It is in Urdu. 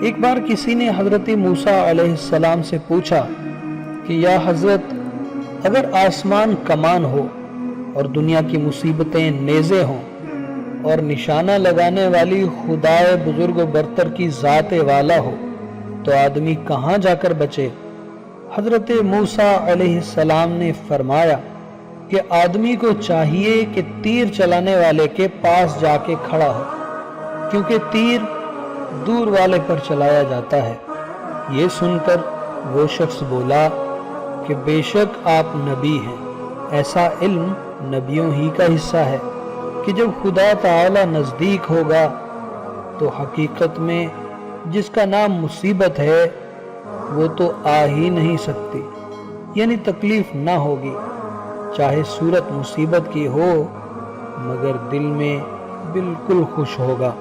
ایک بار کسی نے حضرت موسیٰ علیہ السلام سے پوچھا کہ یا حضرت، اگر آسمان کمان ہو اور دنیا کی مصیبتیں نیزے ہوں اور نشانہ لگانے والی خدائے بزرگ و برتر کی ذات والا ہو تو آدمی کہاں جا کر بچے؟ حضرت موسیٰ علیہ السلام نے فرمایا کہ آدمی کو چاہیے کہ تیر چلانے والے کے پاس جا کے کھڑا ہو، کیونکہ تیر دور والے پر چلایا جاتا ہے۔ یہ سن کر وہ شخص بولا کہ بے شک آپ نبی ہیں، ایسا علم نبیوں ہی کا حصہ ہے کہ جب خدا تعالی نزدیک ہوگا تو حقیقت میں جس کا نام مصیبت ہے وہ تو آ ہی نہیں سکتی، یعنی تکلیف نہ ہوگی، چاہے صورت مصیبت کی ہو مگر دل میں بالکل خوش ہوگا۔